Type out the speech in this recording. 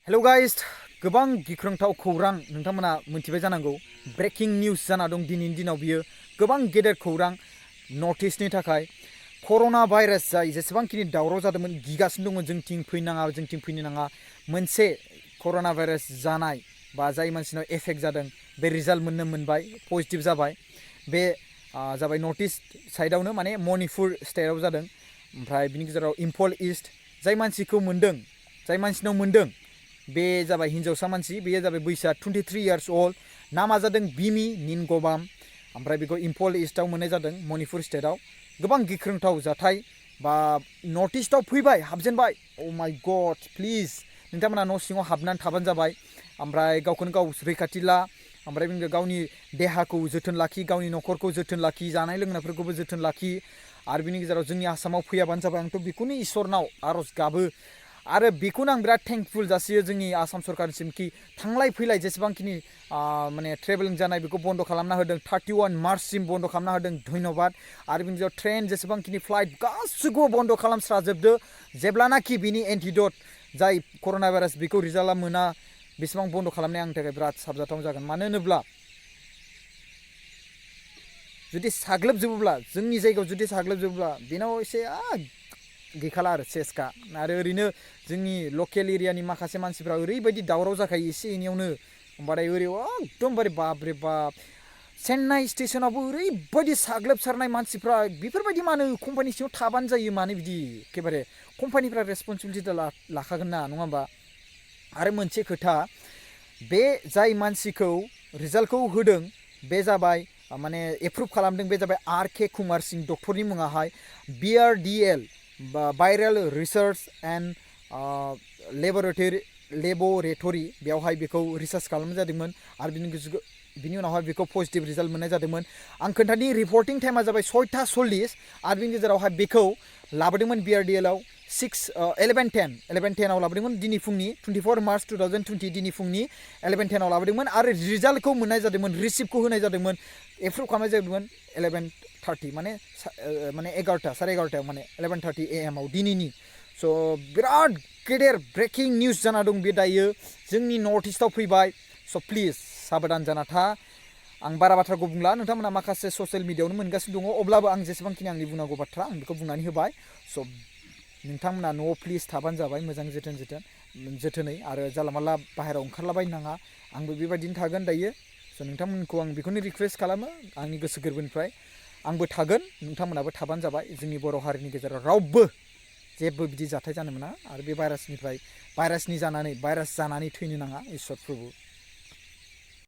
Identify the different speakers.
Speaker 1: Hello guys गोबां गिख्रंथाव खौरां नोंथांमोना मोनथिबाय जानांगौ ब्रेकिं निउज जाना दं दिनैनि दिनाव बियो गोबां गेदेर खौरां नर्थ ईस्टनि थाखाय कर'ना भाइरास जाय जेसेबांखिनि दावराव जादोंमोन गिगासिनो दङ जोंथिं फैनो नाङा मोनसे कर'ना भाइरास जानाय बा जाय मानसिनाव एफेक्ट जादों बे रिजाल्ट मोनबाय पजिटिभ जाबाय बे जाबाय नर्थ ईस्ट साइडआवनो माने मणिपुर स्टेटआव जादों ओमफ्राय बिनि गेजेराव इम्फल ईस्ट जाय मानसिखौ मोनदों जाय मानसिनाव मोनदों बे जाबाय हिंजावसा मानसि बेयो जाबाय बैसोआ 23 इयार्स ओल्ड नामा जादों बिमि निनगबाम ओमफ्राय बेखौ इम्फल ईस्टआव मोननाय जादों मणिपुर स्टेटआव गोबां गिख्रंथाव जाथाय बा नर्थ ईस्टआव फैबाय हाबजेनबाय अ माय गड प्लिज नोंथांमोना न' सिङाव हाबनानै थाबानो जाबाय ओमफ्राय गावखौनो गाव रैखाथि ला ओमफ्राय बिनिफ्राय गावनि देहाखौ जोथोन लाखि गावनि न'खरखौ जोथोन लाखि जानाय लोंनायफोरखौबो जोथोन लाखि आरो बिनि गेजेराव जोंनि आसामाव फैयाबानो जाबाय आंथ' बेखौनो इसोरनाव आर'ज गाबो आरो बेखौनो आं बिराद थेंकफुल जासियो जोंनि आसाम सरकारनिसिम कि थांलाय फैलाय जेसेबांखिनि माने ट्रेभेलिं जानाय बेखौ बन्द खालामना होदों 31 मार्चसिम बन्द खालामना होदों धन्यबाद आरो बिनि गेजेराव ट्रेन जेसेबांखिनि फ्लाइट गासैखौबो बन्द खालामस्राजोबदो जेब्लानाखि बिनि एन्टिडट जाय कर'ना भाइरास बेखौ रिजाल्टआ मोना बेसेबां बन्द खालामनाया आंनि थाखाय बिराद साबजाथाव जागोन मानो होनोब्ला जुदि साग्लोबजोबोब्ला जोंनि जायगायाव जुदि साग्लोबजोबोब्ला बेनाव एसे गैखाला आरो सेसखा आरो ओरैनो जोंनि लकेल एरियानि माखासे मानसिफ्रा ओरैबायदि दावराव जाखायो एसे एनैयावनो होमबाथाय एकदमबारे बाबरे बाब चेन्नाइ स्टेशनावबो ओरैबायदि साग्लोबसारनाय मानसिफ्रा बेफोरबायदि मानो कम्पानि सिङाव थाबानो जायो मानो बिदि एखेबारे कम्पानिफ्रा रेसपन्सिबिलिटि लाखागोन ना नङा होमबा आरो मोनसे खोथा बे जाय मानसिखौ रिजाल्टखौ होदों बे जाबाय माने एप्रुभ खालामदों बे जाबाय आर.के. कुमार सिंह डक्टरनि मुङाहाय BRDL viral research and laboratory बेवहाय बेखौ रिसार्च खालामनाय जादोंमोन आरो बिनि उनावहाय बेखौ पजिटिभ रिजाल्ट मोननाय जादोंमोन आं खोन्थानि रिपर्टिं टाइमा जाबाय 6:40 आरो बिनि गेजेरावहाय बेखौ लाबोदोंमोन BRDLआव 11:10 आव लाबोदोंमोन दिनै फुंनि 24 मार्च 2020 दिनै फुंनि 11:10 आव लाबोदोंमोन आरो रिजाल्टखौ मोननाय जादोंमोन रिसिप्टखौ होनाय जादोंमोन एप्रुभ खालामनाय जादोंमोन 11:30 माने 11:30 माने 11:30 AM आव दिनैनि स' बिराद गेदेर ब्रेकिं निउज जाना दं बे दायो जोंनि नर्थ ईस्टआव फैबाय स' प्लिज साबधान जाना था आं बारा बाथ्राखौ बुंला नोंथांमोना माखासे ससियेल मिडियायावनो मोनगासिनो दङ अब्लाबो आं जेसेबांखिनि आंनि बुंनांगौ बाथ्रा आं बेखौ बुंनानै होबाय स' नोंथांमोना न'आव प्लिज थाबानो जाबाय मोजां जोथोनै आरो जानला मानला बाहेरायाव ओंखारलाबायनो नाङा आंबो बेबायदिनो थागोन दायो स' नोंथांमोनखौ आं बेखौनो रिक्वेस्ट खालामो आंनि गोसो गोरबोनिफ्राय आंबो थागोन नोंथांमोनाबो थाबानो जाबाय जोंनि बर' हारिनि गेजेराव रावबो जेबो बिदि जाथाय जानो मोना आरो बे भाइरास जानानै थैनो नाङा इसोर प्रभु